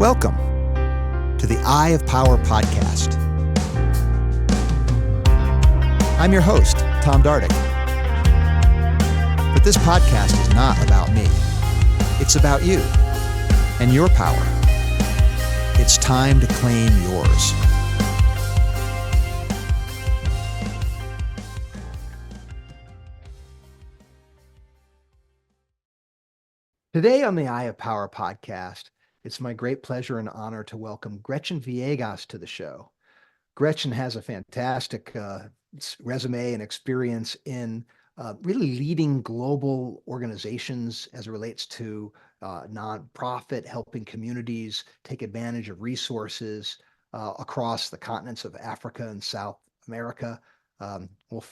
Welcome to the Eye of Power podcast. I'm your host, Tom Dardick. But this podcast is not about me. It's about you and your power. It's time to claim yours. Today on the Eye of Power podcast, it's my great pleasure and honor to welcome Gretchen Villegas to the show. Gretchen has a fantastic resume and experience in really leading global organizations as it relates to nonprofit, helping communities take advantage of resources across the continents of Africa and South America.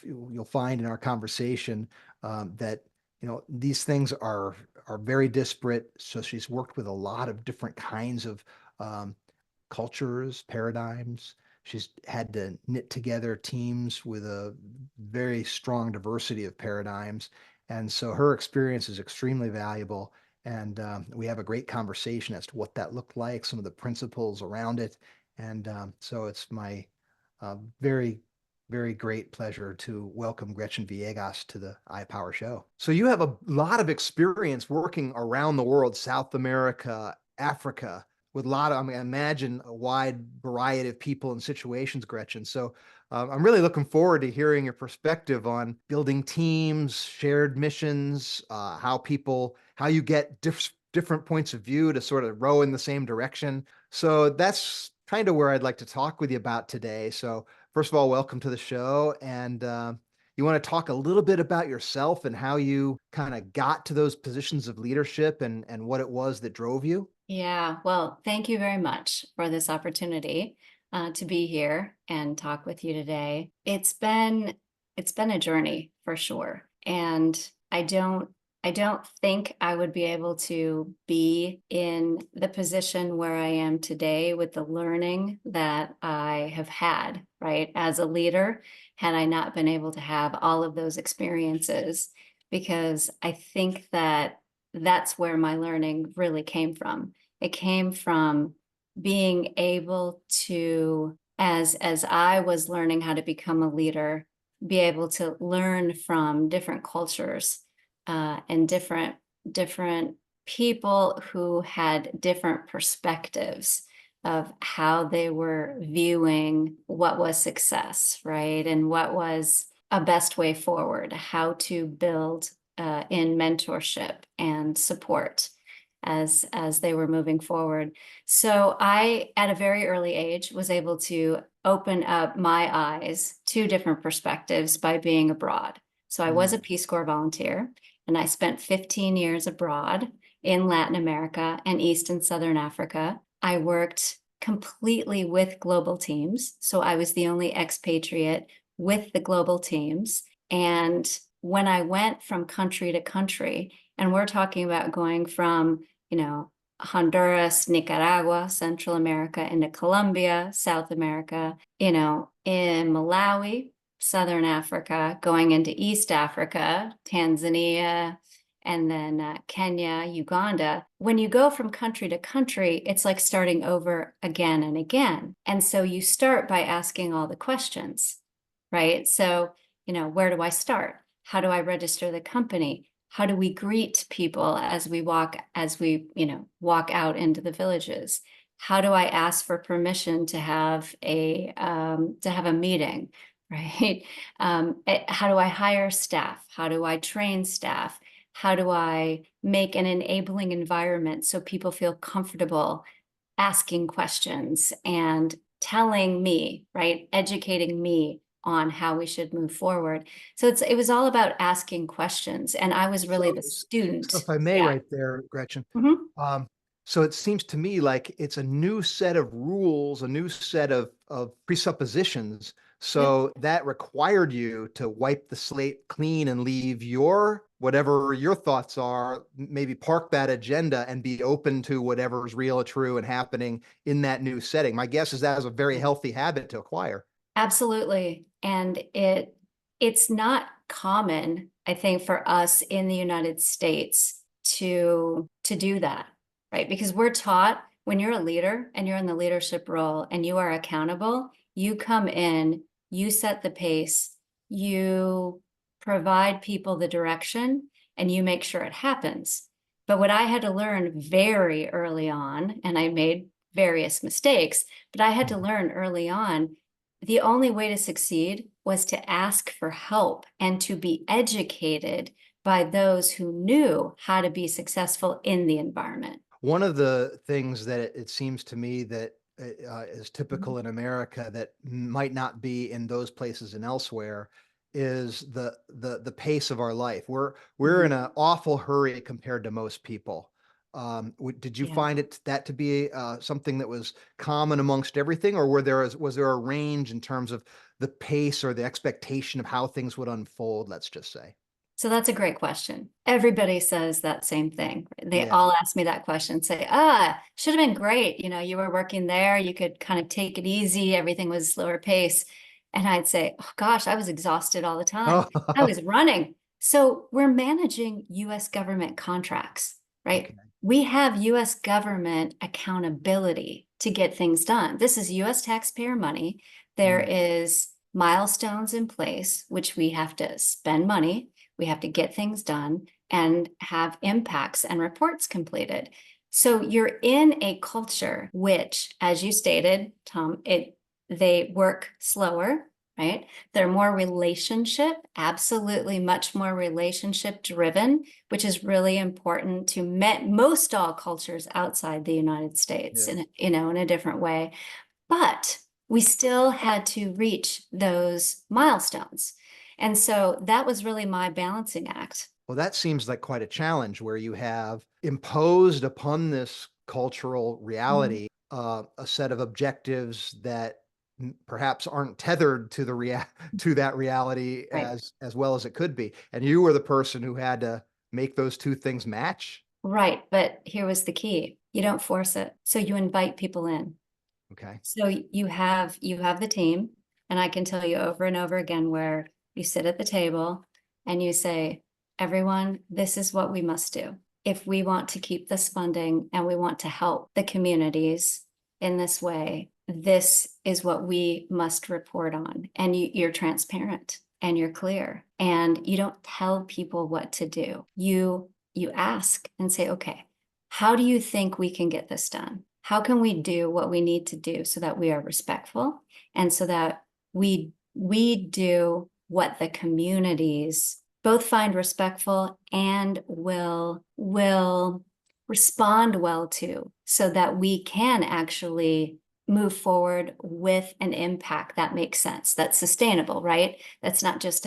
You'll find in our conversation that these things are very disparate. So she's worked with a lot of different kinds of cultures, paradigms. She's had to knit together teams with a very strong diversity of paradigms. And so her experience is extremely valuable. And we have a great conversation as to what that looked like, some of the principles around it. And so it's my very great pleasure to welcome Gretchen Villegas to the iPower Show. So you have a lot of experience working around the world, South America, Africa, with a lot of, I imagine, a wide variety of people and situations, Gretchen. So I'm really looking forward to hearing your perspective on building teams, shared missions, how you get different points of view to sort of row in the same direction. So that's kind of where I'd like to talk with you about today. So first of all, welcome to the show. And you want to talk a little bit about yourself and how you kind of got to those positions of leadership and what it was that drove you? Yeah, well, thank you very much for this opportunity to be here and talk with you today. It's been a journey for sure. And I don't think I would be able to be in the position where I am today with the learning that I have had, right, as a leader, had I not been able to have all of those experiences, because I think that that's where my learning really came from. It came from being able to, as I was learning how to become a leader, be able to learn from different cultures and different people who had different perspectives of how they were viewing what was success, right? And what was a best way forward, how to build in mentorship and support as they were moving forward. So I, at a very early age, was able to open up my eyes to different perspectives by being abroad. So I was a Peace Corps volunteer, and I spent 15 years abroad in Latin America and East and Southern Africa. I worked completely with global teams. So I was the only expatriate with the global teams. And when I went from country to country, and we're talking about going from, Honduras, Nicaragua, Central America, into Colombia, South America, in Malawi, Southern Africa, going into East Africa, Tanzania, and then Kenya, Uganda. When you go from country to country, it's like starting over again and again. And so you start by asking all the questions, right? So, where do I start? How do I register the company? How do we greet people as we walk out into the villages? How do I ask for permission to have a meeting, right? How do I hire staff? How do I train staff? How do I make an enabling environment so people feel comfortable asking questions and telling me, right? Educating me on how we should move forward. So it was all about asking questions. And I was really the student. So if I may, right there, Gretchen. Mm-hmm. So it seems to me like it's a new set of rules, a new set of presuppositions. So that required you to wipe the slate clean and leave whatever your thoughts are, maybe park that agenda and be open to whatever is real or true and happening in that new setting. My guess is that is a very healthy habit to acquire. Absolutely. And it's not common, I think, for us in the United States to do that, right? Because we're taught when you're a leader and you're in the leadership role and you are accountable, you come in, you set the pace, you provide people the direction, and you make sure it happens. But what I had to learn very early on, and I made various mistakes, but I had to learn early on, the only way to succeed was to ask for help and to be educated by those who knew how to be successful in the environment. One of the things that it seems to me that is typical in America that might not be in those places and elsewhere is the pace of our life. We're in Mhm. an awful hurry compared to most people. Did you Yeah. find that to be something that was common amongst everything, or was there a range in terms of the pace or the expectation of how things would unfold? Let's just say. So that's a great question. Everybody says that same thing. They Yeah. all ask me that question, say, should have been great. You know, you were working there, you could kind of take it easy, everything was slower pace. And I'd say, oh gosh, I was exhausted all the time. I Oh, was running. So we're managing US government contracts, okay. right? We have US government accountability to get things done. This is US taxpayer money. There Mm, is milestones in place, which we have to spend money, we have to get things done and have impacts and reports completed. So you're in a culture which, as you stated, Tom, they work slower, right? They're more relationship, absolutely much more relationship driven, which is really important to most all cultures outside the United States yeah. in a different way. But we still had to reach those milestones. And so that was really my balancing act. Well, that seems like quite a challenge where you have imposed upon this cultural Mhm. reality a set of objectives that perhaps aren't tethered to to that reality Right. as well as it could be. And you were the person who had to make those two things match. Right. But here was the key. You don't force it. So you invite people in. Okay. So you have the team, and I can tell you over and over again where you sit at the table and you say, everyone, this is what we must do. If we want to keep this funding and we want to help the communities in this way, this is what we must report on. And you're transparent and you're clear and you don't tell people what to do. You ask and say, okay, how do you think we can get this done? How can we do what we need to do so that we are respectful and so that we do what the communities both find respectful and will respond well to so that we can actually move forward with an impact that makes sense, that's sustainable, right? That's not just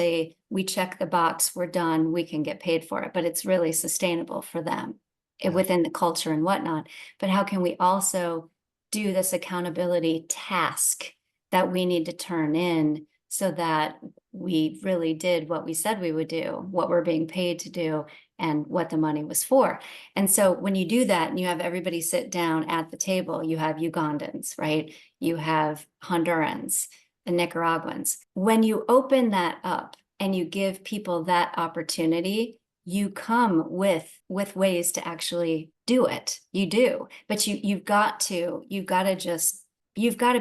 we check the box, we're done, we can get paid for it, but it's really sustainable for them Yeah. within the culture and whatnot. But how can we also do this accountability task that we need to turn in so that we really did what we said we would do, what we're being paid to do, and what the money was for? And so when you do that and you have everybody sit down at the table, you have Ugandans, right? You have Hondurans, the Nicaraguans. When you open that up and you give people that opportunity, you come with ways to actually do it. You do, but you've got to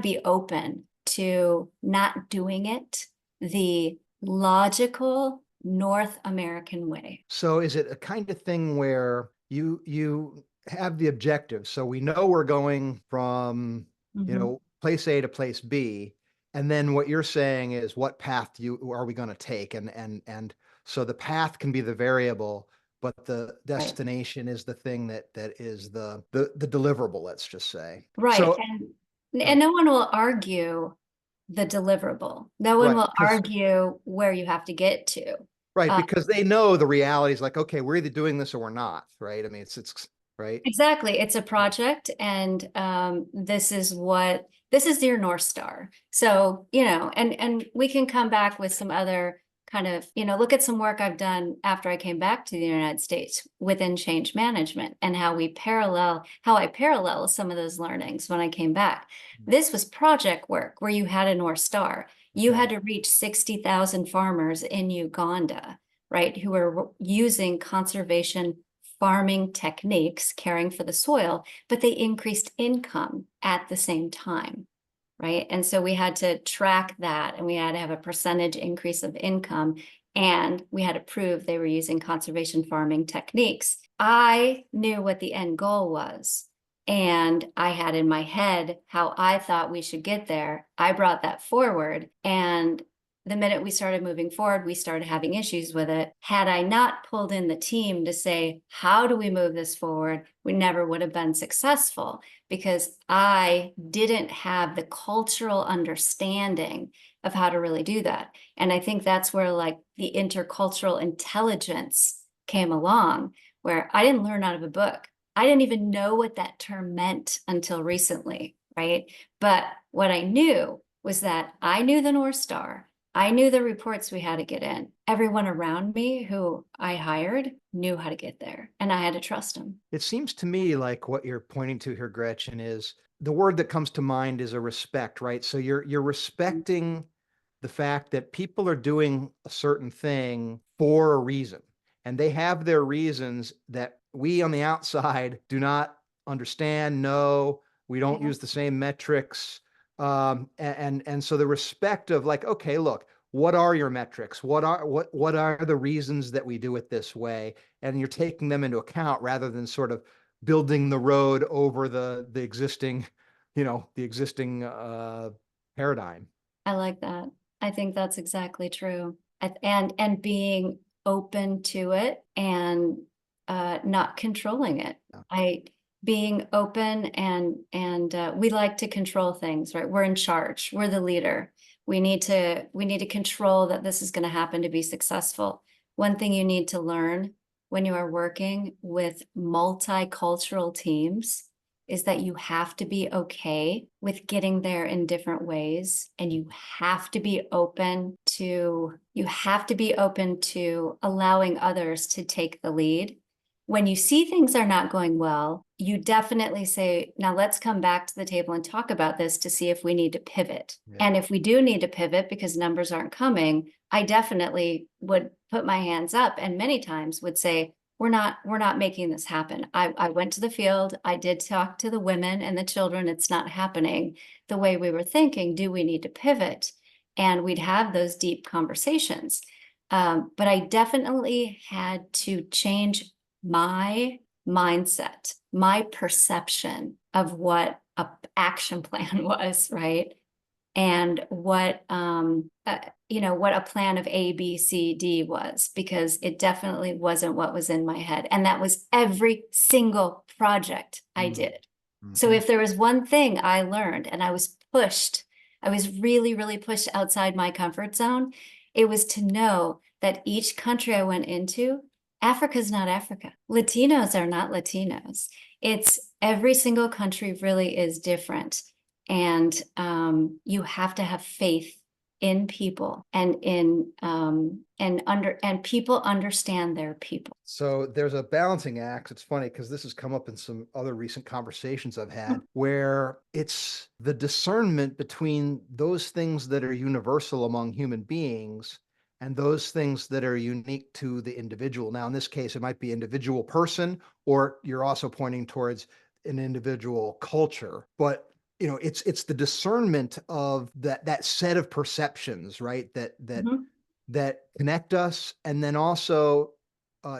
be open to not doing it the logical North American way. So is it a kind of thing where you have the objective? So we know we're going from, Mhm. place A to place B, and then what you're saying is what path are we going to take? And so the path can be the variable, but the Right. destination is the thing that is the deliverable, let's just say. Right. So And no one will argue the deliverable. No one right, will because argue where you have to get to. right, Uh, because they know the reality is like, okay, we're either doing this or we're not, right? I mean, it's right. Exactly. It's a Yeah. project, and this is your North Star. So, and we can come back with some other kind of, look at some work I've done after I came back to the United States within change management and how I parallel some of those learnings when I came back. This was project work where you had a North Star. You Okay. had to reach 60,000 farmers in Uganda, right, who were using conservation farming techniques, caring for the soil, but they increased income at the same time, right? And so we had to track that, and we had to have a percentage increase of income, and we had to prove they were using conservation farming techniques. I knew what the end goal was, and I had in my head how I thought we should get there. I brought that forward, and the minute we started moving forward, we started having issues with it. Had I not pulled in the team to say, how do we move this forward? We never would have been successful, because I didn't have the cultural understanding of how to really do that. And I think that's where like the intercultural intelligence came along, where I didn't learn out of a book. I didn't even know what that term meant until recently, right? But what I knew was that I knew the North Star. I knew the reports we had to get in. Everyone around me who I hired knew how to get there, and I had to trust them. It seems to me like what you're pointing to here, Gretchen, is the word that comes to mind is a respect, right? So you're respecting the fact that people are doing a certain thing for a reason, and they have their reasons that we on the outside do not understand, know. We don't Yeah. use the same metrics. And so the respect of like, okay, look, what are your metrics? What are the reasons that we do it this way? And you're taking them into account rather than sort of building the road over the existing, the existing paradigm. I like that. I think that's exactly true. And being open to it, and not controlling it. Yeah. I Being open, and we like to control things, right? We're in charge. We're the leader. We need to control that this is going to happen to be successful. One thing you need to learn when you are working with multicultural teams is that you have to be okay with getting there in different ways, and you have to be open to allowing others to take the lead. When you see things are not going well, you definitely say, now let's come back to the table and talk about this to see if we need to pivot. Yeah. And if we do need to pivot because numbers aren't coming, I definitely would put my hands up, and many times would say, we're not making this happen. I went to the field. I did talk to the women and the children. It's not happening the way we were thinking. Do we need to pivot? And we'd have those deep conversations. But I definitely had to change my mindset, my perception of what a action plan was, right? And what what a plan of A, B, C, D was, because it definitely wasn't what was in my head. And that was every single project I did. So Mhm. if there was one thing I learned, and I was really, really pushed outside my comfort zone, it was to know that each country I went into, Africa is not Africa. Latinos are not Latinos. It's every single country really is different. And you have to have faith in people, and and people understand their people. So there's a balancing act. It's funny because this has come up in some other recent conversations I've had where it's the discernment between those things that are universal among human beings and those things that are unique to the individual. Now, in this case, it might be individual person, or you're also pointing towards an individual culture. But it's the discernment of that set of perceptions, right? Mhm. That connect us and then also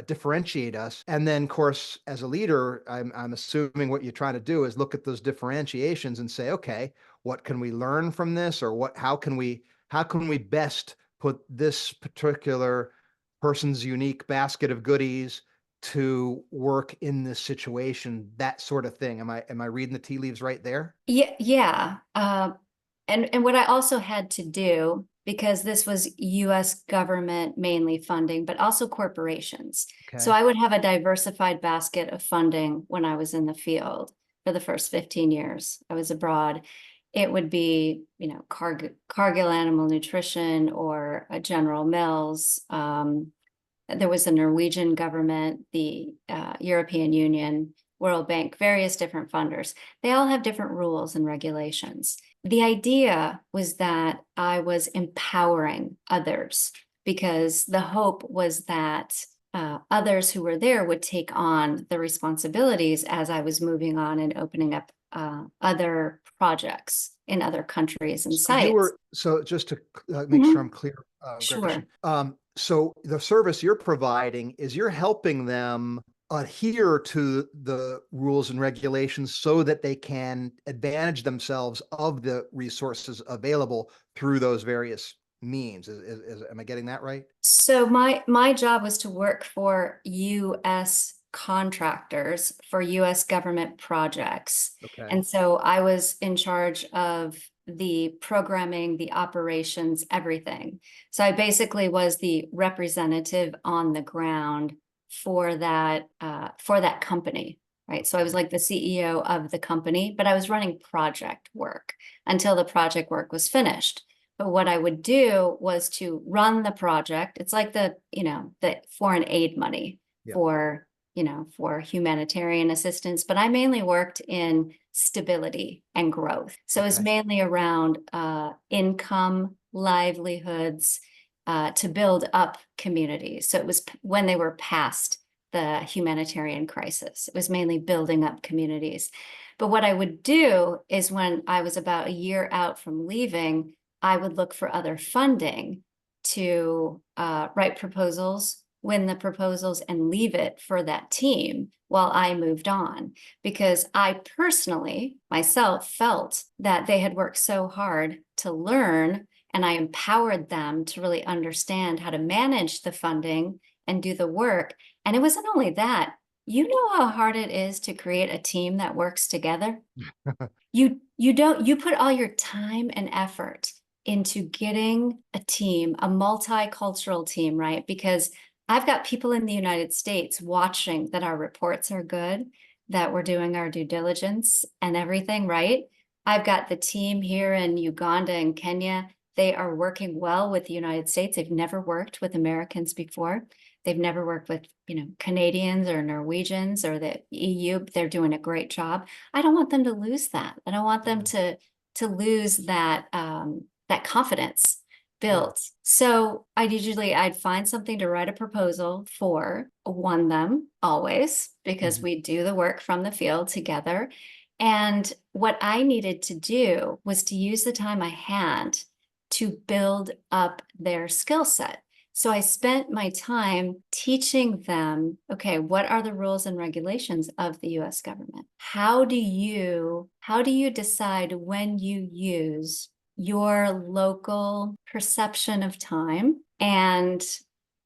differentiate us. And then, of course, as a leader, I'm assuming what you're trying to do is look at those differentiations and say, okay, what can we learn from this, or how can we best put this particular person's unique basket of goodies to work in this situation, that sort of thing. Am I reading the tea leaves right there? Yeah, yeah. And what I also had to do, because this was US government mainly funding, but also corporations. So Okay. I would have a diversified basket of funding when I was in the field for the first 15 years I was abroad. It would be, Cargill Animal Nutrition, or a General Mills. There was the Norwegian government, the European Union, World Bank, various different funders. They all have different rules and regulations. The idea was that I was empowering others, because the hope was that others who were there would take on the responsibilities as I was moving on and opening up other projects in other countries and sites. So just to make sure I'm Mhm. clear, Gretchen, Sure. so the service you're providing is you're helping them adhere to the rules and regulations so that they can advantage themselves of the resources available through those various means. Am I getting that right? So my job was to work for US contractors for US government projects. Okay. And so I was in charge of the programming, the operations, everything. So I basically was the representative on the ground for that company, right? So I was Okay. like the CEO of the company, but I was running project work until the project work was finished. But what I would do was to run the project. It's like the foreign aid money Yeah. for, for humanitarian assistance, but I mainly worked in stability and growth. So it was Okay. mainly around income, livelihoods, to build up communities. So it was when they were past the humanitarian crisis. It was mainly building up communities. But what I would do is when I was about a year out from leaving, I would look for other funding to write proposals, win the proposals, and leave it for that team while I moved on. Because I personally, myself, felt that they had worked so hard to learn, and I empowered them to really understand how to manage the funding and do the work. And it wasn't only that, you know how hard it is to create a team that works together? You put all your time and effort into getting a team, a multicultural team, right? Because I've got people in the United States watching that our reports are good, that we're doing our due diligence and everything, right? I've got the team here in Uganda and Kenya. They are working well with the United States. They've never worked with Americans before. They've never worked with, Canadians or Norwegians or the EU. They're doing a great job. I don't want them to lose that. I don't want them Yeah. to lose that confidence Yeah. built. So I'd find something to write a proposal for, won them always because Mhm. we do the work from the field together. And what I needed to do was to use the time I had to build up their skill set. So I spent my time teaching them, okay, what are the rules and regulations of the US government? How do you decide when you use your local perception of time and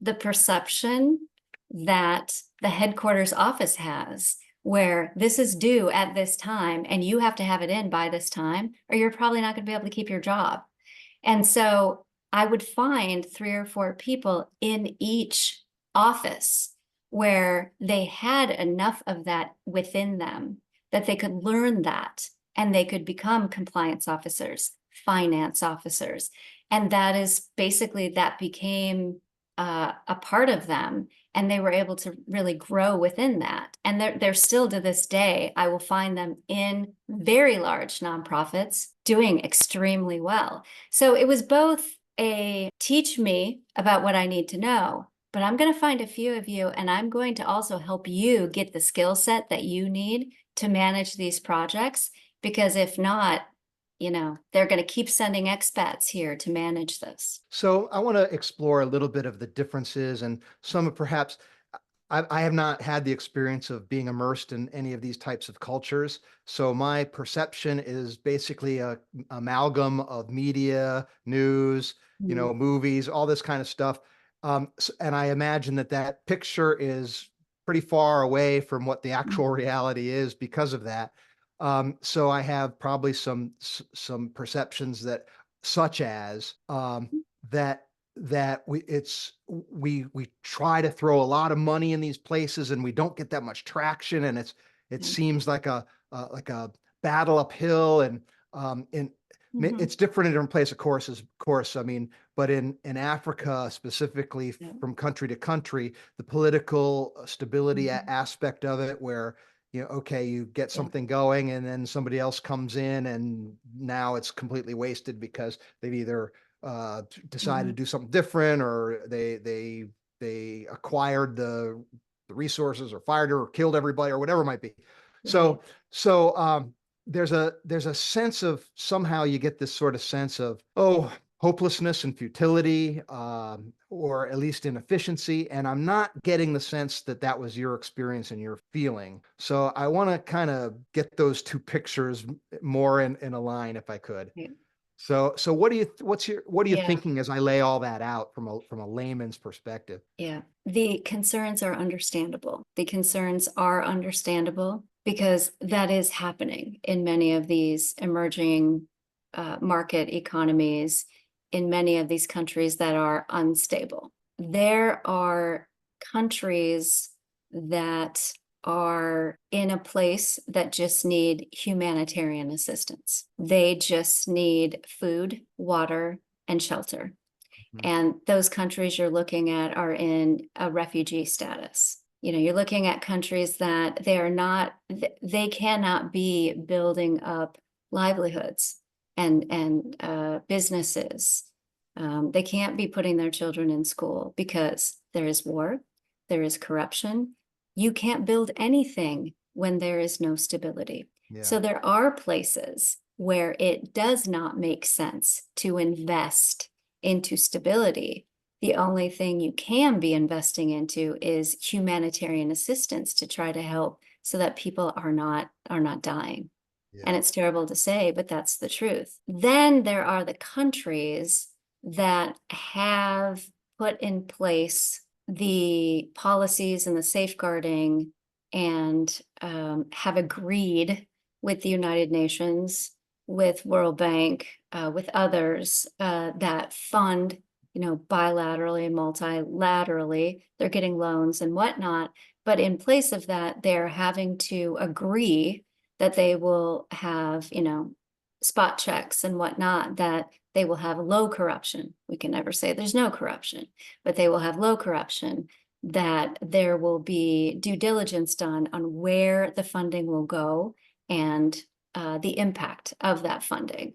the perception that the headquarters office has, where this is due at this time and you have to have it in by this time, or you're probably not going to be able to keep your job. And so I would find 3 or 4 people in each office where they had enough of that within them that they could learn that and they could become compliance officers, finance officers. And that became a part of them. And they were able to really grow within that. And they're still to this day, I will find them in very large nonprofits doing extremely well. So it was both a teach me about what I need to know, but I'm going to find a few of you and I'm going to also help you get the skill set that you need to manage these projects. Because if not, they're going to keep sending expats here to manage this. So I want to explore a little bit of the differences and some of perhaps I have not had the experience of being immersed in any of these types of cultures. So my perception is basically a amalgam of media, news, Mhm. movies, all this kind of stuff. And I imagine that that picture is pretty far away from what the actual reality is because of that. So I have probably some perceptions that, such as that we try to throw a lot of money in these places and we don't get that much traction, and it Yeah. seems like a battle uphill, and Mhm. it's different in different places, of course, I mean, but in Africa specifically, Yeah. from country to country, the political stability Mhm. aspect of it, where okay, you get Yeah. something going and then somebody else comes in and now it's completely wasted because they've either decide to Mhm. do something different, or they they acquired the resources or fired her or killed everybody or whatever it might be. Right. So so there's a sense of somehow you get this sort of sense of, oh, hopelessness and futility, or at least inefficiency. And I'm not getting the sense that that was your experience and your feeling. So I want to kind of get those two pictures more in a line if I could. Right. So what are you Yeah. thinking as I lay all that out from a layman's perspective? Yeah. The concerns are understandable. The concerns are understandable because that is happening in many of these emerging market economies, in many of these countries that are unstable. There are countries that are in a place that just need humanitarian assistance. They just need food, water, and shelter. Mhm. And those countries you're looking at are in a refugee status. You know, you're looking at countries that they are not, they cannot be building up livelihoods and businesses. They can't be putting their children in school because there is war, there is corruption. You can't build anything when there is no stability. Yeah. So there are places where it does not make sense to invest into stability. The only thing you can be investing into is humanitarian assistance to try to help so that people are not dying. And Yeah. it's terrible to say, but that's the truth. Then there are the countries that have put in place the policies and the safeguarding and have agreed with the United Nations, with World Bank, with others that fund, you know, bilaterally and multilaterally. They're getting loans and whatnot. But in place of that, they're having to agree that they will have, you know, spot checks and whatnot, that they will have low corruption. We can never say there's no corruption, but they will have low corruption, that there will be due diligence done on where the funding will go and the impact of that funding.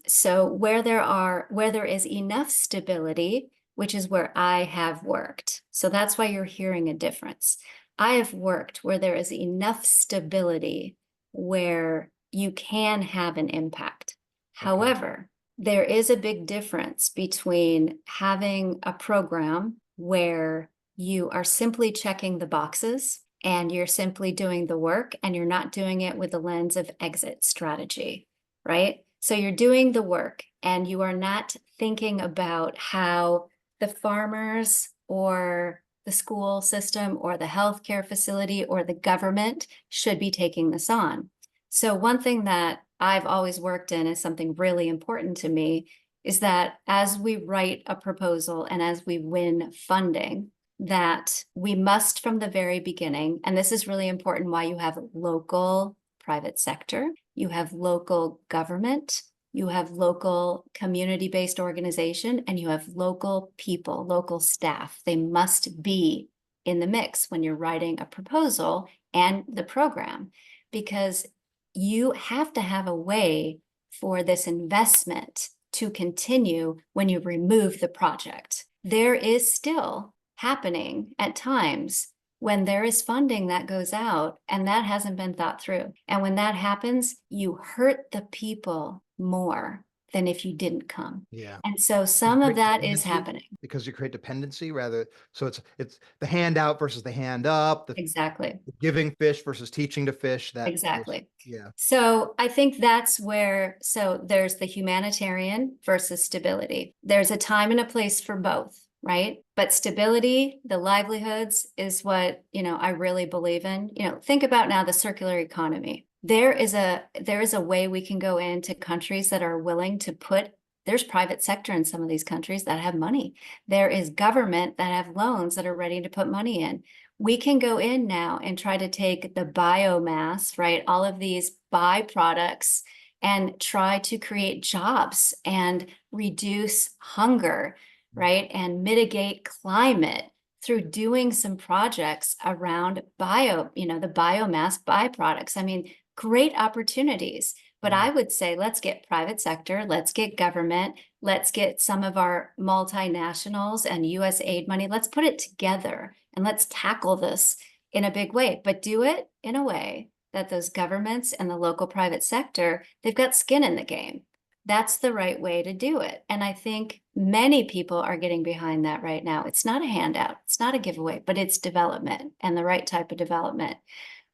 So where there is enough stability, which is where I have worked. So that's why you're hearing a difference. I have worked where there is enough stability where you can have an impact. Okay. However, there is a big difference between having a program where you are simply checking the boxes and you're simply doing the work and you're not doing it with the lens of exit strategy, right? So you're doing the work and you are not thinking about how the farmers or the school system or the healthcare facility or the government should be taking this on. So one thing that I've always worked in is something really important to me, is that as we write a proposal and as we win funding, that we must from the very beginning, and this is really important, why you have local private sector, you have local government, you have local community-based organization, and you have local people, local staff. They must be in the mix when you're writing a proposal and the program, because you have to have a way for this investment to continue when you remove the project. There is still happening at times when there is funding that goes out and that hasn't been thought through. And when that happens, you hurt the people more than if you didn't come. Yeah. And so You some of create that is dependency happening. because you create dependency rather. So it's the handout versus the hand up, Exactly. the giving fish versus teaching to fish. That those, Exactly. yeah. So I think that's where, so there's the humanitarian versus stability. There's a time and a place for both, right? But stability, the livelihoods is what, you know, I really believe in. You know, think about now the circular economy. There is a way we can go into countries that are willing to put, there's private sector in some of these countries that have money. There is government that have loans that are ready to put money in. We can go in now and try to take the biomass, right? All of these byproducts and try to create jobs and reduce hunger, right? And mitigate climate through doing some projects around the biomass byproducts. I mean, great opportunities. But I would say, let's get private sector, let's get government, let's get some of our multinationals and US aid money. Let's put it together and let's tackle this in a big way, but do it in a way that those governments and the local private sector, they've got skin in the game. That's the right way to do it. And I think many people are getting behind that right now. It's not a handout, it's not a giveaway, but it's development and the right type of development.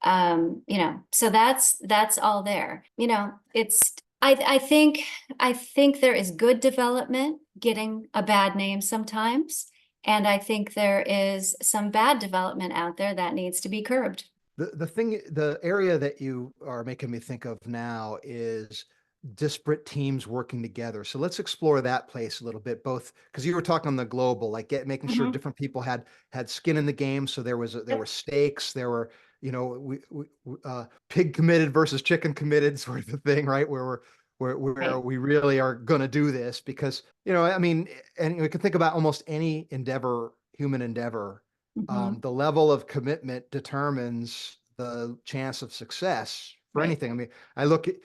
So that's all there. I think there is good development getting a bad name sometimes. And I think there is some bad development out there that needs to be curbed. The area that you are making me think of now is disparate teams working together. So let's explore that place a little bit, both because you were talking on the global, like making sure Mhm. different people had skin in the game. So there were Yep. stakes, there were, pig committed versus chicken committed sort of thing, right? Where Right. we really are going to do this because, I mean, and we can think about almost any endeavor, human endeavor. Hmm. The level of commitment determines the chance of success for Right. anything. I mean, I look at,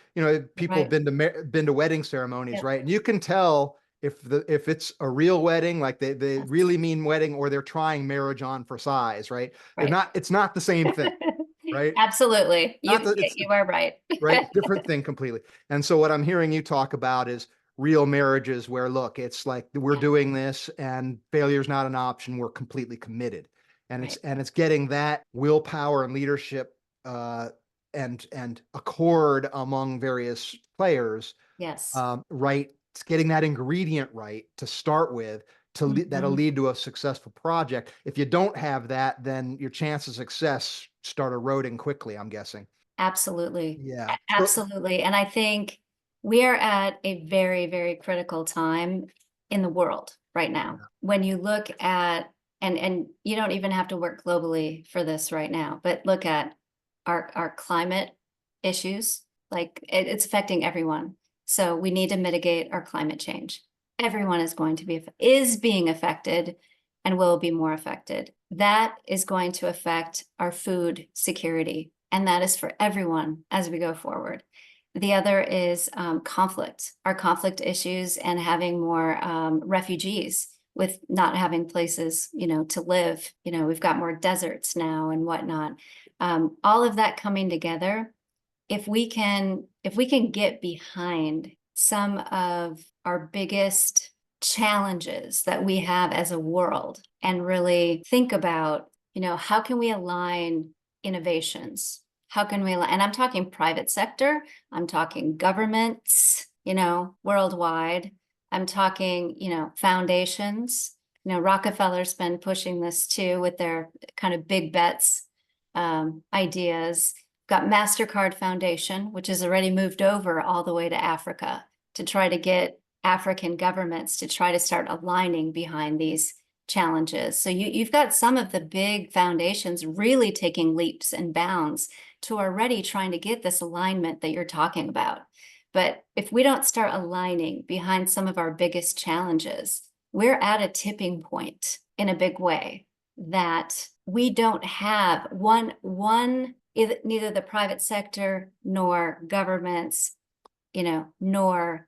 people Right. been to wedding ceremonies, Yep. right? And you can tell if it's a real wedding, like they Yes. really mean wedding, or they're trying marriage on for size, right? Right. It's not the same thing, right? Absolutely. Not that it's You are right. right, different thing completely. And so what I'm hearing you talk about is real marriages where, look, it's like we're Yeah. doing this and failure is not an option. We're completely committed. And Right. it's getting that willpower and leadership uh, and accord among various players Yes. right. It's getting that ingredient right to start with that'll Hmm. lead to a successful project. If you don't have that, then your chance of success start eroding quickly, I'm guessing. Absolutely. Yeah. So Absolutely. And I think we are at a very, very critical time in the world right now. When you look at, and you don't even have to work globally for this right now, but look at our climate issues, like it's affecting everyone. So we need to mitigate our climate change. Everyone is going to is being affected and will be more affected. That is going to affect our food security, and that is for everyone as we go forward. The other is conflict, our conflict issues, and having more refugees with not having places, to live. We've got more deserts now and whatnot. All of that coming together, if we can get behind some of our biggest challenges that we have as a world and really think about, how can we align innovations? How can we align? And I'm talking private sector, I'm talking governments, worldwide. I'm talking, foundations. Rockefeller's been pushing this too with their kind of big bets ideas. Got MasterCard Foundation, which has already moved over all the way to Africa to try to get African governments to try to start aligning behind these challenges. So you've got some of the big foundations really taking leaps and bounds to already trying to get this alignment that you're talking about. But if we don't start aligning behind some of our biggest challenges, we're at a tipping point in a big way that we don't have neither the private sector nor governments, nor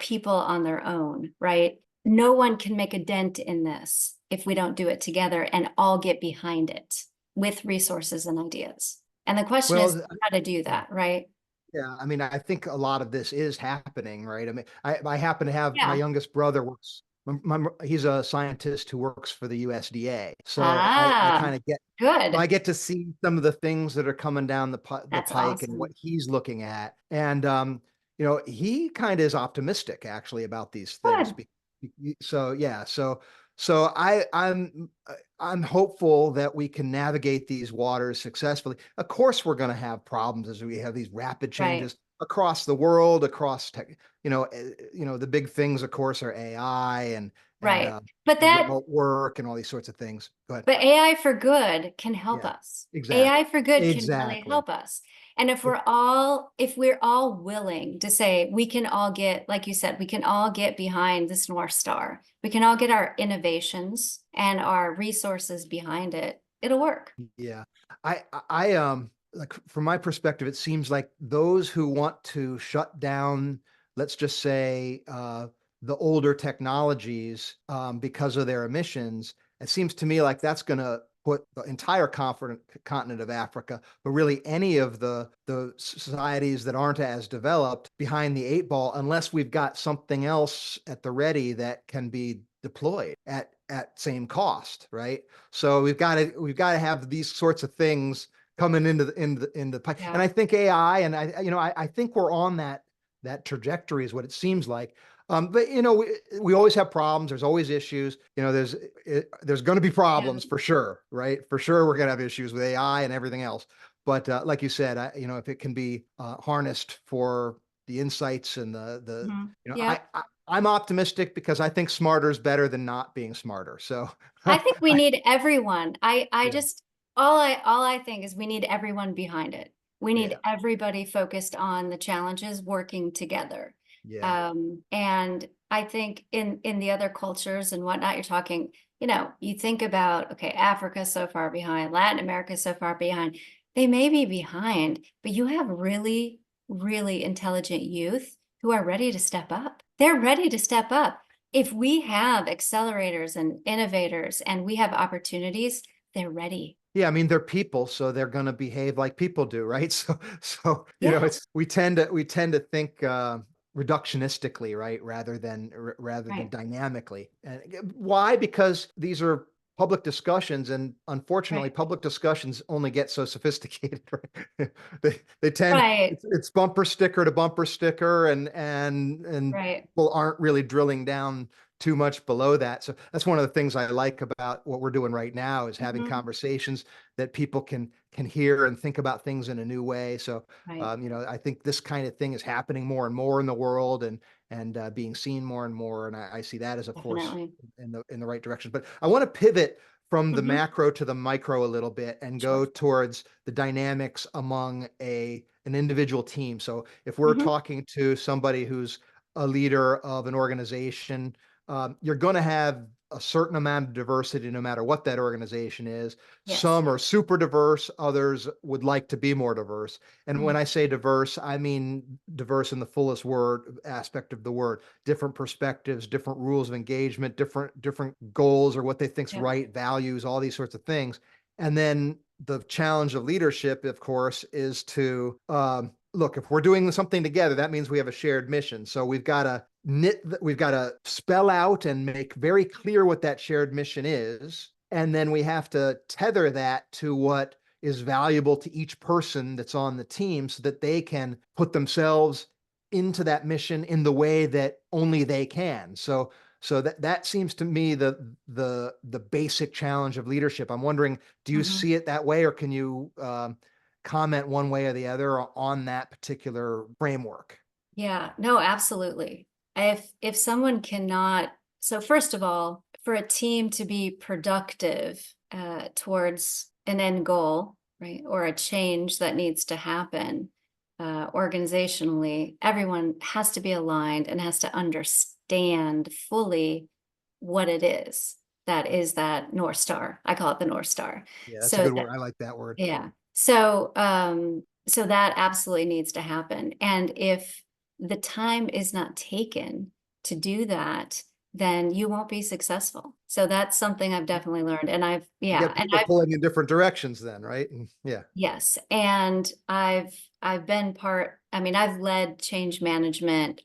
people on their own, right? No one can make a dent in this if we don't do it together and all get behind it with resources and ideas. And the question is well, how to do that, right? yeah, I mean, I think a lot of this is happening, right? I mean, I happen to have my Yeah. youngest brother works. He's a scientist who works for the USDA, so I Ah, kind of get so I good. get to see some of the things that are coming down the That's pike and what awesome. he's looking at, and he kind of is optimistic actually about these things. Good. So yeah, so I'm hopeful that we can navigate these waters successfully. Of course, we're going to have problems as we have these rapid Right. changes across the world, across tech. The big things, of course, are AI and Right. But that remote work and all these sorts of things. But But AI for good can help yeah, us. AI exactly, for good can really exactly. help us. And if we're all willing to say we can all get, like you said, we can all get behind this North Star. We can all get our innovations and our resources behind it. It'll work. Yeah. I like from my perspective, it seems like those who want to shut down, let's just say, the older technologies because of their emissions, it seems to me like that's going to put the entire continent of Africa, but really any of the societies that aren't as developed behind the eight ball, unless we've got something else at the ready that can be deployed at same cost, right? So we've got to have these sorts of things coming into the pipe. And Yeah. I think AI, and I think we're on that trajectory is what it seems like. But we always have problems. There's always issues. There's going to be Yeah. problems for sure, right? For sure, we're going to have issues with AI and everything else. But like you said, if it can be harnessed for the insights and the Mhm. you know, Yeah. I'm optimistic because I think smarter is better than not being smarter. So I think we need everyone. I yeah, just all I think is we need everyone behind it. We need yeah, everybody focused on the challenges working together. yeah, And I think in the other cultures and whatnot, you're talking, you think about, okay, Africa so far behind, Latin America so far behind. They may be behind, but you have really, really intelligent youth who are ready to step up. They're ready to step up. If we have accelerators and innovators and we have opportunities, they're ready. yeah. I mean, they're people, so they're going to behave like people do, right? So Yeah, it's we tend to think reductionistically, right, rather than right, dynamically. And why? Because these are public discussions, and unfortunately, right, public discussions only get so sophisticated, right? They tend right, it's bumper sticker to bumper sticker, and right. people aren't really drilling down too much below that. So that's one of the things I like about what we're doing right now is having Mhm. conversations that people can hear and think about things in a new way. So Right, I think this kind of thing is happening more and more in the world, and being seen more and more. And I see that as a force definitely. in the right direction. But I want to pivot from the Hmm. macro to the micro a little bit and go Sure. towards the dynamics among an individual team. So if we're Hmm. talking to somebody who's a leader of an organization, you're going to have a certain amount of diversity no matter what that organization is. Yes. Some are super diverse, others would like to be more diverse. And when Mhm. I say diverse, I mean diverse in the fullest word aspect of the word. Different perspectives, different rules of engagement, different goals or what they think's Yeah. right, values, all these sorts of things. And then the challenge of leadership, of course, is to look, if we're doing something together, that means we have a shared mission. So we've got to spell out and make very clear what that shared mission is. And then we have to tether that to what is valuable to each person that's on the team so that they can put themselves into that mission in the way that only they can. So that seems to me the basic challenge of leadership. I'm wondering, do you Hmm. see it that way, or can you comment one way or the other on that particular framework? Yeah. No, absolutely. If someone cannot, so first of all, for a team to be productive towards an end goal, right, or a change that needs to happen organizationally, everyone has to be aligned and has to understand fully what it is that is that North Star. I call it the North Star. Yeah, that's a So good that, word. I like that word. yeah. So that absolutely needs to happen. And if the time is not taken to do that, then you won't be successful. So that's something I've definitely learned. And You yeah, get and people pulling in different directions then, right? And yeah. yes. And I've been I mean, I've led change management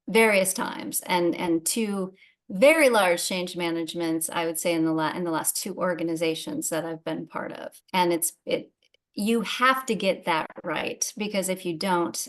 various times and two very large change managements, I would say in the last two organizations that I've been part of. And you have to get that right because if you don't,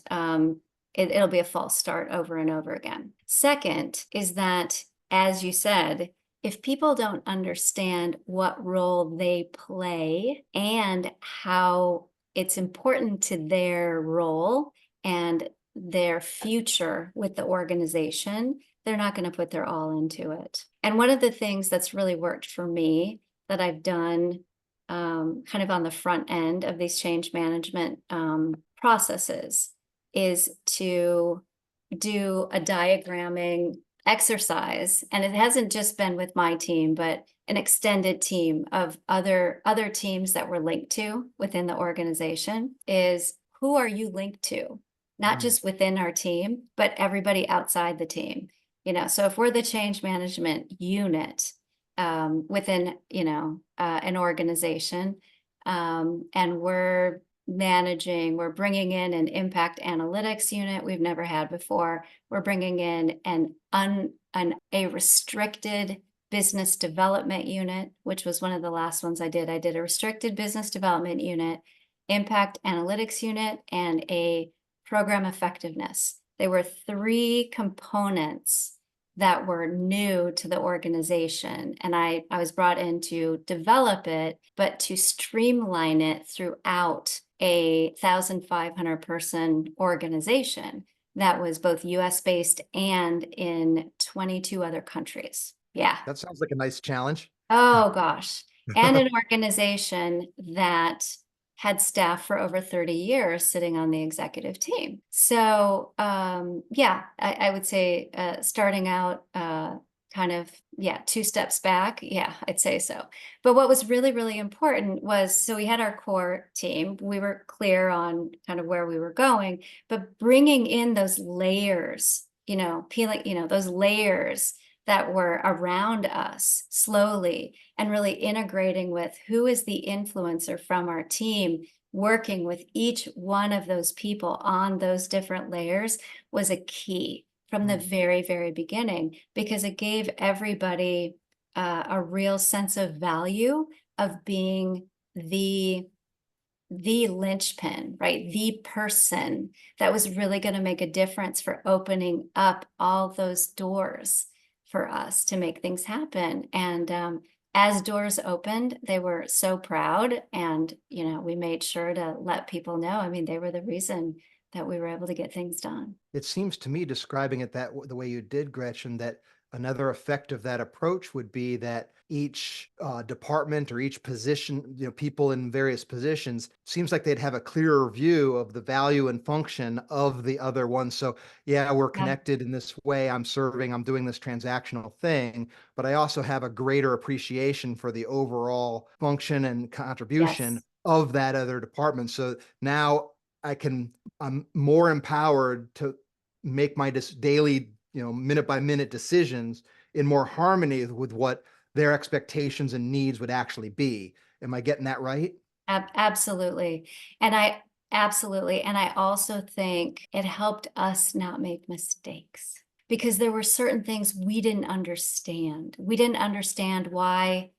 it'll be a false start over and over again. Second is that, as you said, if people don't understand what role they play and how it's important to their role and their future with the organization, they're not going to put their all into it. And one of the things that's really worked for me that I've done kind of on the front end of these change management processes is to do a diagramming exercise. And it hasn't just been with my team, but an extended team of other teams that we're linked to within the organization is, who are you linked to? Not Mm. just within our team, but everybody outside the team. So if we're the change management unit within, an organization, and we're bringing in an impact analytics unit we've never had before. We're bringing in a restricted business development unit, which was one of the last ones I did. I did a restricted business development unit, impact analytics unit, and a program effectiveness. They were 3 components that were new to the organization. And I was brought in to develop it, but to streamline it throughout a 1,500 person organization that was both US based and in 22 other countries. Yeah. That sounds like a nice challenge. Oh gosh. And an organization that had staff for over 30 years sitting on the executive team. So yeah, I would say starting out kind of, yeah, 2 steps back. Yeah, I'd say so. But what was really, really important was, so we had our core team. We were clear on kind of where we were going, but bringing in those layers, peeling, those layers that were around us slowly, and really integrating with who is the influencer from our team, working with each one of those people on those different layers was a key from the very, very beginning, because it gave everybody a real sense of value of being the linchpin, right? The person that was really going to make a difference for opening up all those doors for us to make things happen. And as doors opened, they were so proud. And, we made sure to let people know. I mean, they were the reason that we were able to get things done. It seems to me, describing it the way you did, Gretchen, that another effect of that approach would be that each department or each position, people in various positions, seems like they'd have a clearer view of the value and function of the other one. So yeah, we're Yeah. connected in this way. I'm serving, I'm doing this transactional thing, but I also have a greater appreciation for the overall function and contribution Yes. of that other department. So now I'm more empowered to make my daily, minute by minute decisions in more harmony with what their expectations and needs would actually be. Am I getting that right? Absolutely. And I also think it helped us not make mistakes, because there were certain things we didn't understand. We didn't understand why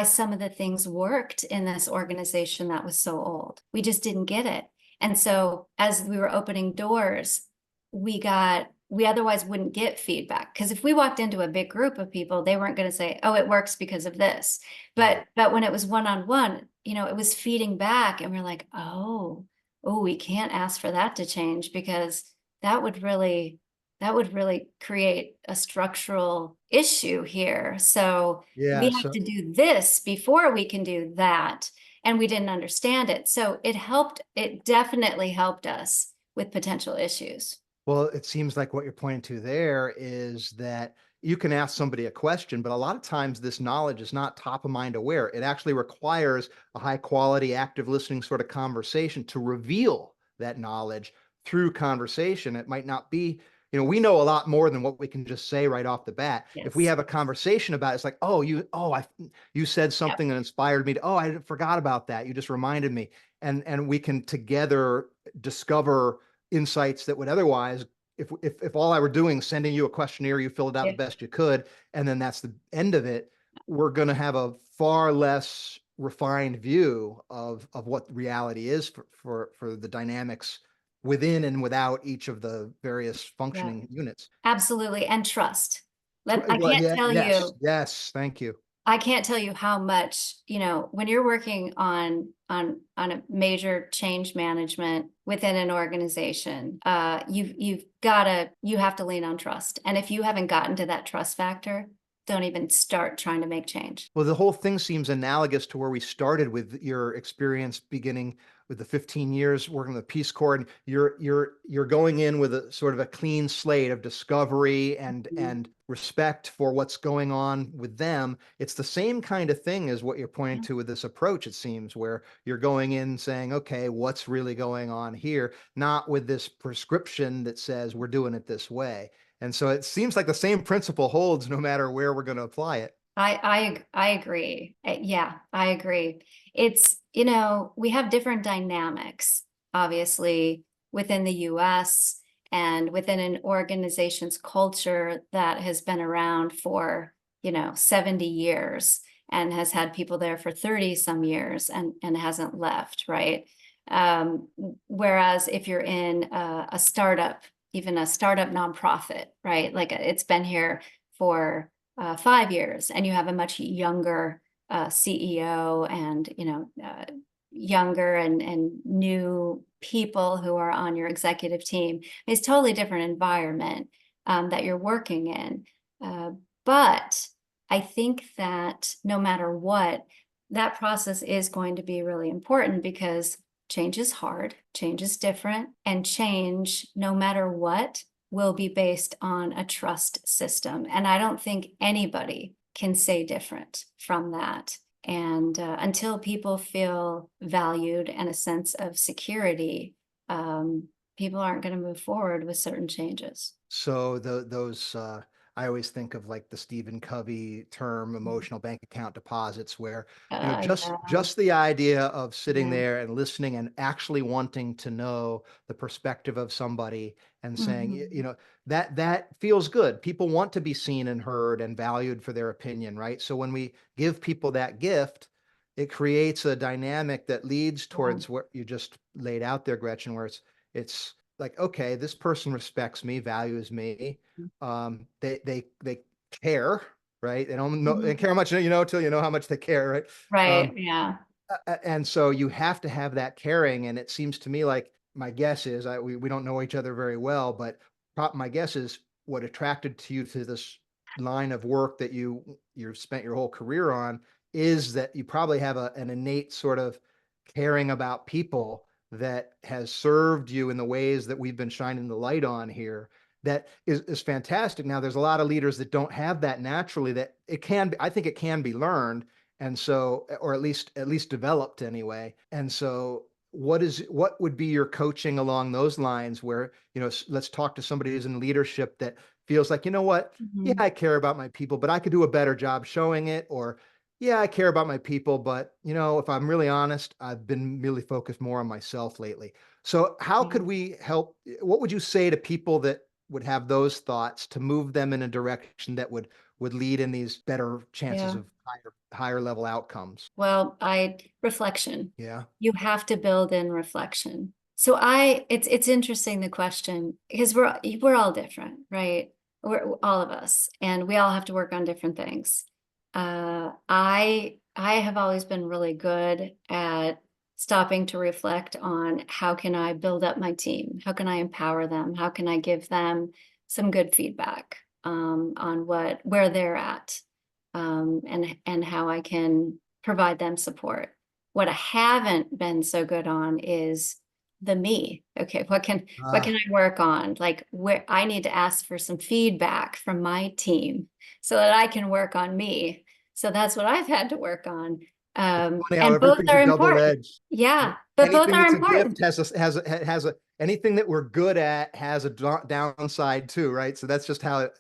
some of the things worked in this organization that was so old. We just didn't get it. And so as we were opening doors, we otherwise wouldn't get feedback, because if we walked into a big group of people, they weren't going to say, oh, it works because of this. Right. But when it was one-on-one, it was feeding back, and we're like, oh, we can't ask for that to change, because that would really create a structural issue here. So we Yeah. have So, to do this before we can do that. And we didn't understand it. So it definitely helped us with potential issues. well, it seems like what you're pointing to there is that you can ask somebody a question, but a lot of times this knowledge is not top of mind aware. It actually requires a high quality, active listening sort of conversation to reveal that knowledge through conversation. It might not be, we know a lot more than what we can just say right off the bat. If we Yes. have a conversation about it, it's like, oh, you said Yep. something that inspired me to, oh, I forgot about that. You just reminded me. And we can together discover insights that would otherwise, if all I were doing sending you a questionnaire, you filled it out Yeah. the best you could, and then that's the end of it, we're going to have a far less refined view of what reality is for the dynamics within and without each of the various Yeah. functioning units. Absolutely. And trust. I Well, can't yeah, tell yes, you yes, thank you. I can't tell you how much, when you're working on a major change management within an organization, you have to lean on trust. And if you haven't gotten to that trust factor, don't even start trying to make change. Well, the whole thing seems analogous to where we started with your experience beginning with the 15 years working the Peace Corps, and you're going in with a sort of a clean slate of discovery Mhm. and respect for what's going on with them. It's the same kind of thing as what you're pointing Yeah. to with this approach, it seems, where you're going in saying, okay, what's really going on here? Not with this prescription that says we're doing it this way. And so it seems like the same principle holds no matter where we're going to apply it. I agree. Yeah, I agree. It's, you know, we have different dynamics, obviously, within the US and within an organization's culture that has been around for, you know, 70 years and has had people there for 30 some years and hasn't left, right? Um, Whereas if you're in a startup, even a startup nonprofit, right? Like it's been here for 5 years, and you have a much younger CEO and younger and new people who are on your executive team. It's totally different environment that you're working in, uh, but I think that no matter what, that process is going to be really important because change is hard, change is different, and change, no matter what, will be based on a trust system. And I don't think anybody can say different from that. And until people feel valued and a sense of security, people aren't going to move forward with certain changes. So those I always think of like the Stephen Covey term, emotional bank account deposits, where Yeah, just the idea of sitting yeah. there and listening and actually wanting to know the perspective of somebody and saying, Mhm. that feels good. People want to be seen and heard and valued for their opinion, right? So when we give people that gift, it creates a dynamic that leads Yeah. towards what you just laid out there, Gretchen, where it's like, okay, this person respects me, values me. They care, right? They don't know they Mhm. care how much till you know how much they care, right? Right. Um, Yeah. and so you have to have that caring. And it seems to me like my guess is we don't know each other very well, but my guess is what attracted to you to this line of work that you've spent your whole career on is that you probably have an innate sort of caring about people that has served you in the ways that we've been shining the light on here. That is fantastic. Now, there's a lot of leaders that don't have that naturally. That it can be, I think it can be learned, and so or at least developed anyway. And so what would be your coaching along those lines where let's talk to somebody who's in leadership that feels like, what, yeah, Mhm. I care about my people but I could do a better job showing it, or yeah, I care about my people but if I'm really honest, I've been really focused more on myself lately. So how Yeah. could we help? What would you say to people that would have those thoughts to move them in a direction that would lead in these better chances Yeah. of higher level outcomes? Well, I reflection. Yeah. You have to build in reflection. So it's interesting the question because we're all different, right? We're all of us, and we all have to work on different things. I have always been really good at stopping to reflect on how can I build up my team? How can I empower them? How can I give them some good feedback on where they're at, and how I can provide them support. What I haven't been so good on is the me. Okay, what can Ah, I work on? Like where I need to ask for some feedback from my team so that I can work on me. So that's what I've had to work on. it's funny how And both everything's a are double important. edged. Yeah, but both Anything are that's a gift important. has a anything that we're good at has a downside too, right? So that's just how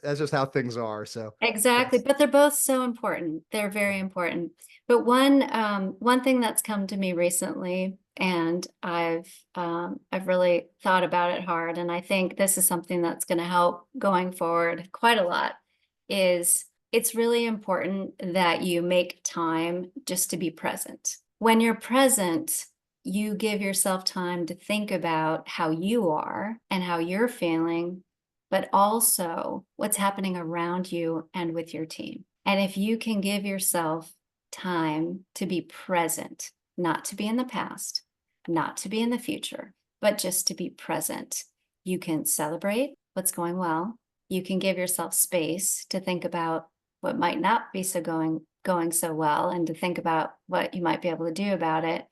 things are. So Exactly, that's but they're both so important. They're very important. But one thing that's come to me recently, and I've really thought about it hard, and I think this is something that's going to help going forward quite a lot, is it's really important that you make time just to be present. When you're present, you give yourself time to think about how you are and how you're feeling, but also what's happening around you and with your team. And if you can give yourself time to be present, not to be in the past, not to be in the future, but just to be present, you can celebrate what's going well. You can give yourself space to think about what might not be going so well, and to think about what you might be able to do about it.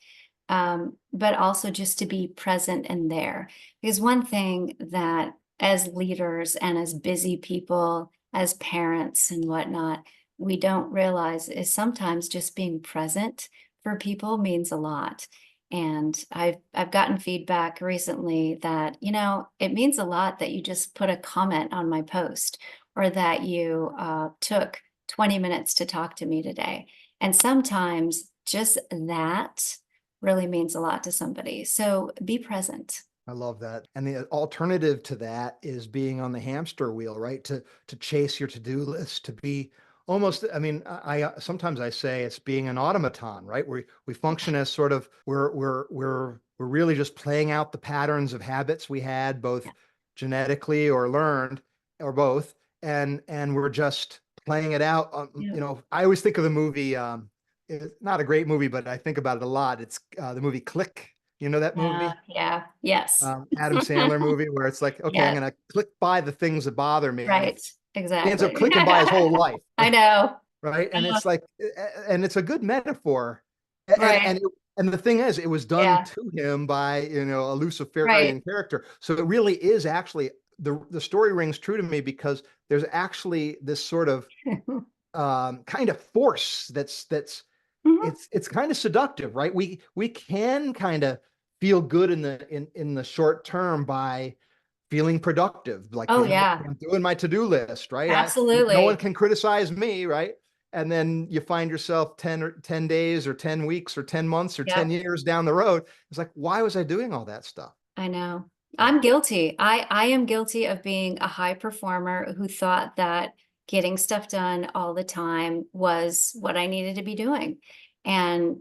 But also just to be present and there. Because one thing that as leaders and as busy people, as parents and whatnot, we don't realize is sometimes just being present for people means a lot. And I've gotten feedback recently that, it means a lot that you just put a comment on my post, or that you took 20 minutes to talk to me today. And sometimes just that really means a lot to somebody. So be present. I love that. And the alternative to that is being on the hamster wheel, right? To chase your to-do list, to be almost, I mean, I sometimes I say it's being an automaton, right? We function as sort of we're really just playing out the patterns of habits we had, both Yeah. genetically or learned, or both, and we're just playing it out. Yeah. I always think of the movie, it's not a great movie, but I think about it a lot. It's the movie Click. You know that movie? Yeah. Yes. Adam Sandler movie where it's like, okay, I'm Yes. going to click by the things that bother me. And Right. he ends up Exactly. clicking by his whole life. I know. Right. And Uh, it's like, and it's a good metaphor. Right. And the thing is, it was done Yeah. to him by, a Right. Luciferian character. So it really is actually, the story rings true to me because there's actually this sort of kind of force that's Mhm. it's kind of seductive, right? We can kind of feel good in the short term by feeling productive, like Oh, feeling, okay, yeah. I'm doing my to-do list, right? No one Absolutely. can criticize me, right? And then you find yourself 10 days or 10 weeks or 10 months or 10 Yep. years down the road. It's like, why was I doing all that stuff? I know. Yeah. I'm guilty. I am guilty of being a high performer who thought that getting stuff done all the time was what I needed to be doing. And,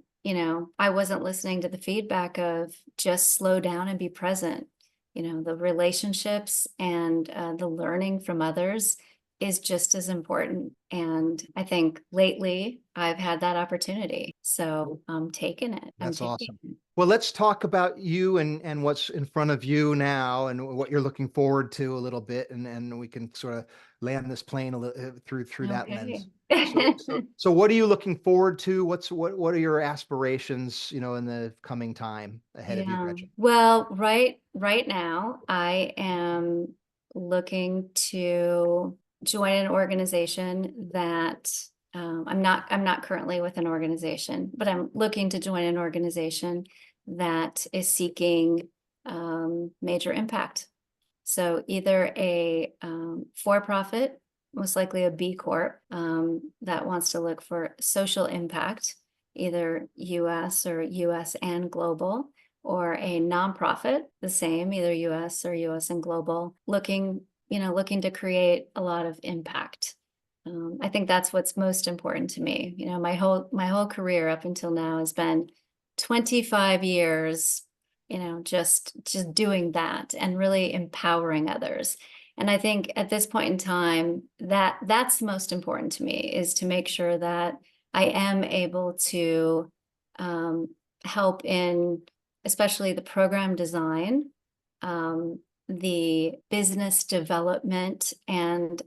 I wasn't listening to the feedback of just slow down and be present. The relationships and the learning from others is just as important. And I think lately I've had that opportunity. So I'm taking it. I'm That's taking awesome. it. Well, let's talk about you and what's in front of you now and what you're looking forward to a little bit, and we can sort of land this plane a little through that Okay. lens. So what are you looking forward to? What are your aspirations, in the coming time ahead of you, Yeah. Gretchen? Well, right now I am looking to join an organization that I'm not currently with an organization, but I'm looking to join an organization that is seeking major impact. So either a for-profit, most likely a B Corp, that wants to look for social impact, either US or US and global, or a nonprofit, the same, either US or US and global, looking to create a lot of impact. I think that's what's most important to me. My whole career up until now has been 25 years, just doing that and really empowering others. And I think at this point in time, that's most important to me, is to make sure that I am able to um, help in especially the program design, um, the business development, and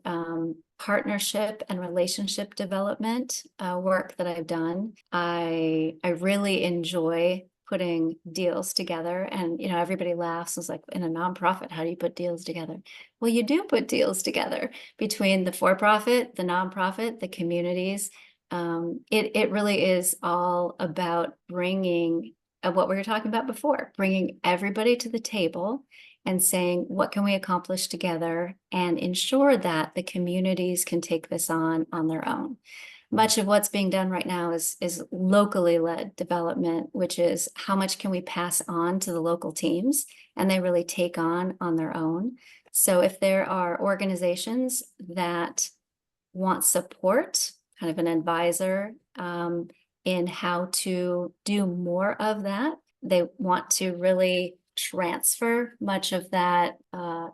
partnership and relationship development work that I've done. I really enjoy putting deals together, and everybody laughs. It's like, in a nonprofit, how do you put deals together? Well, you do put deals together between the for-profit, the nonprofit, the communities. It really is all about bringing what we were talking about before, bringing everybody to the table and saying, what can we accomplish together, and ensure that the communities can take this on their own. Much of what's being done right now is locally led development, which is how much can we pass on to the local teams and they really take on their own. So if there are organizations that want support, kind of an advisor, in how to do more of that, they want to really transfer much of that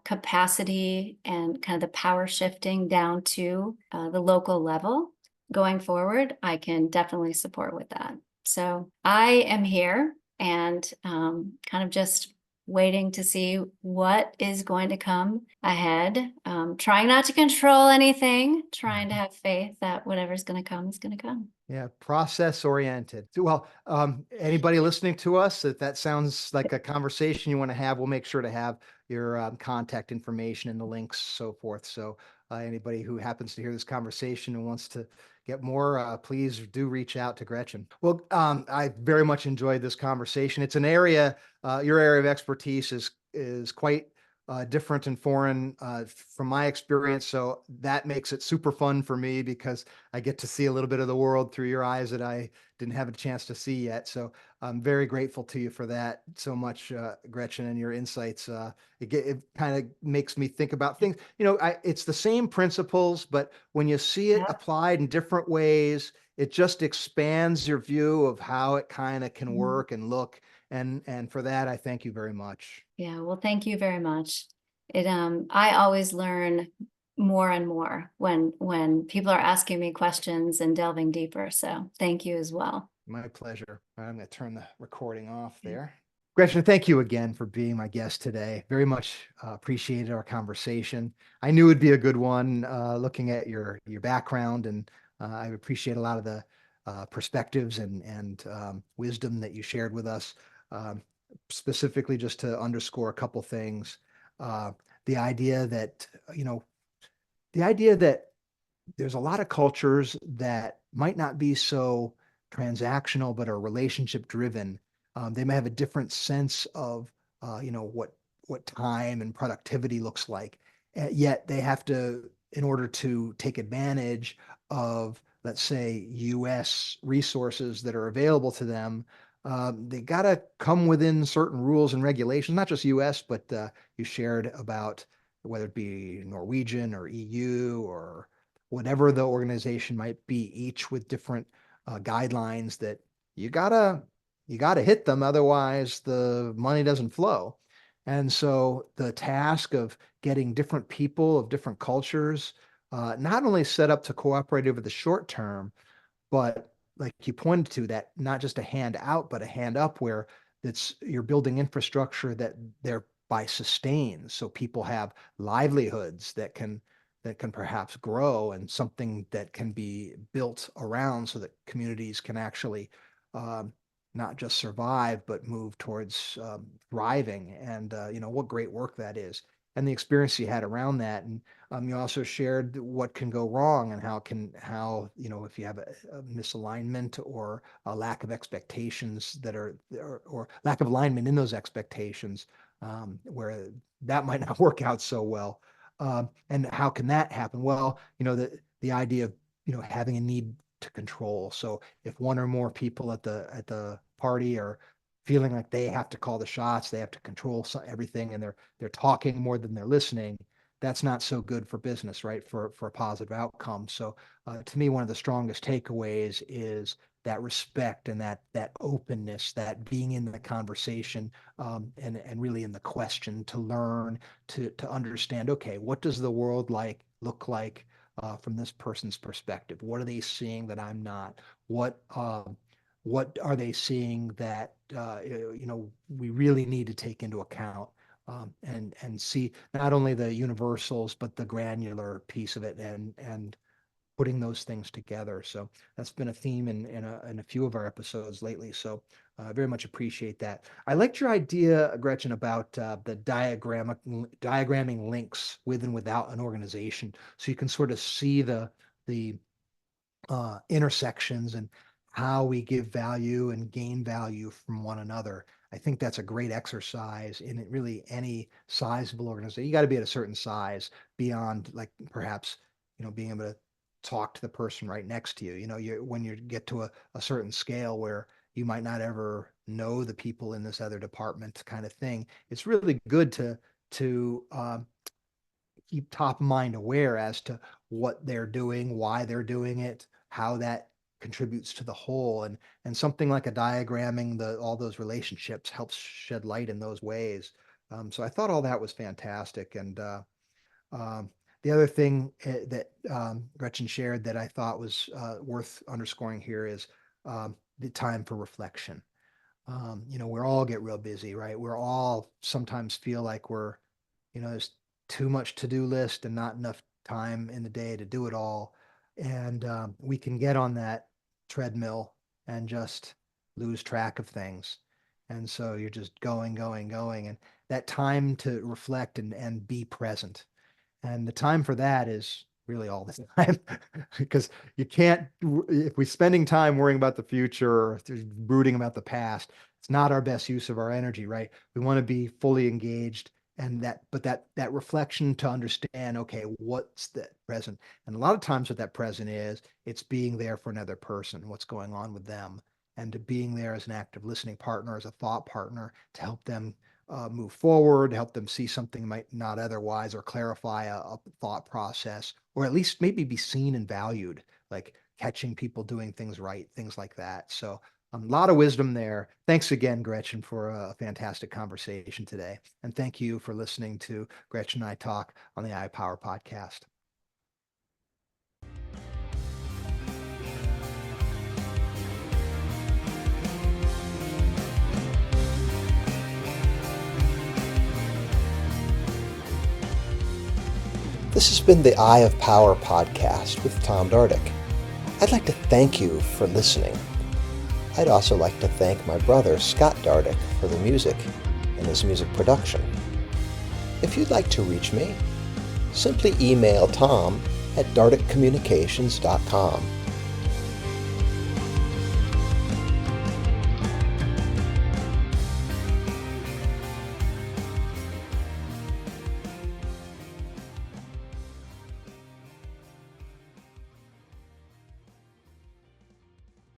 capacity and kind of the power shifting down to the local level going forward, I can definitely support with that. So I am here and kind of just waiting to see what is going to come ahead. Trying not to control anything, trying to have faith that whatever's going to come is going to come. Yeah, process oriented. Well, anybody listening to us, if that sounds like a conversation you want to have, we'll make sure to have your contact information and the links, so forth. So anybody who happens to hear this conversation and wants to get more, please do reach out to Gretchen. Well, I very much enjoyed this conversation. It's an area, your area of expertise is quite different and foreign from my experience. So that makes it super fun for me because I get to see a little bit of the world through your eyes that I didn't have a chance to see yet. So I'm very grateful to you for that so much, Gretchen, and your insights. It kind of makes me think about things. It's the same principles, but when you see it Yeah. applied in different ways, it just expands your view of how it kind of can Mhm. work and look. And for that, I thank you very much. Yeah, well, thank you very much. I always learn more and more when people are asking me questions and delving deeper. So thank you as well. My pleasure. I'm going to turn the recording off there. Gretchen, thank you again for being my guest today. Very much appreciated our conversation. I knew it'd be a good one, looking at your background, and I appreciate a lot of the perspectives and wisdom that you shared with us. Um, Specifically, just to underscore a couple things, uh, the idea that you know, the idea that there's a lot of cultures that might not be so transactional, but are relationship driven. They may have a different sense of, what time and productivity looks like. Yet they have to, in order to take advantage of, let's say, U.S. resources that are available to them, they got to come within certain rules and regulations, not just U.S., but you shared about whether it be Norwegian or EU or whatever the organization might be, each with different guidelines that you gotta you gotta hit them, otherwise the money doesn't flow. And so the task of getting different people of different cultures, not only set up to cooperate over the short term, but like you pointed to, that not just a hand out, but a hand up, where it's you're building infrastructure that thereby sustains, so people have livelihoods that can perhaps grow, and something that can be built around so that communities can actually um, not just survive but move towards thriving. And what great work that is, and the experience you had around that. And you also shared what can go wrong, and how if you have a misalignment or a lack of expectations that are or lack of alignment in those expectations, where that might not work out so well. And how can that happen? Well, the idea of having a need to control. So if one or more people at the party are feeling like they have to call the shots, they have to control everything, and they're talking more than they're listening, that's not so good for business, right? For a positive outcome. So to me, one of the strongest takeaways is that respect and that openness, that being in the conversation, and really in the question, to learn, to understand. Okay, what does the world look like from this person's perspective? What are they seeing that I'm not? What are they seeing that we really need to take into account, and see not only the universals but the granular piece of it, and putting those things together. So that's been a theme in a few of our episodes lately. So I very much appreciate that. I liked your idea, Gretchen, about the diagramming links with and without an organization, so you can sort of see the intersections and how we give value and gain value from one another. I think that's a great exercise in really any sizable organization. You got to be at a certain size beyond, like, perhaps, being able to talk to the person right next to you. When you get to a certain scale where you might not ever know the people in this other department, kind of thing. It's really good to keep top of mind aware as to what they're doing, why they're doing it, how that contributes to the whole. And something like a diagramming all those relationships helps shed light in those ways. So I thought all that was fantastic. And um, the other thing that Gretchen shared that I thought was worth underscoring here is the time for reflection. We all get real busy, right? We're all sometimes feel like there's too much to-do list and not enough time in the day to do it all. And we can get on that treadmill and just lose track of things. And so you're just going, going, going. And that time to reflect and be present. And the time for that is really all the time because you can't, if we're spending time worrying about the future or brooding about the past, it's not our best use of our energy, right? We want to be fully engaged and that reflection to understand, okay, what's the present? And a lot of times what that present is, it's being there for another person, what's going on with them, and to being there as an active listening partner, as a thought partner to help them move forward, help them see something might not otherwise, or clarify a thought process, or at least maybe be seen and valued, like catching people doing things right, things like that. So a lot of wisdom there. Thanks again, Gretchen, for a fantastic conversation today. And thank you for listening to Gretchen and I Talk on the iPower podcast. This has been the Eye of Power podcast with Tom Dardick. I'd like to thank you for listening. I'd also like to thank my brother, Scott Dardick, for the music and his music production. If you'd like to reach me, simply email Tom at dardickcommunications.com.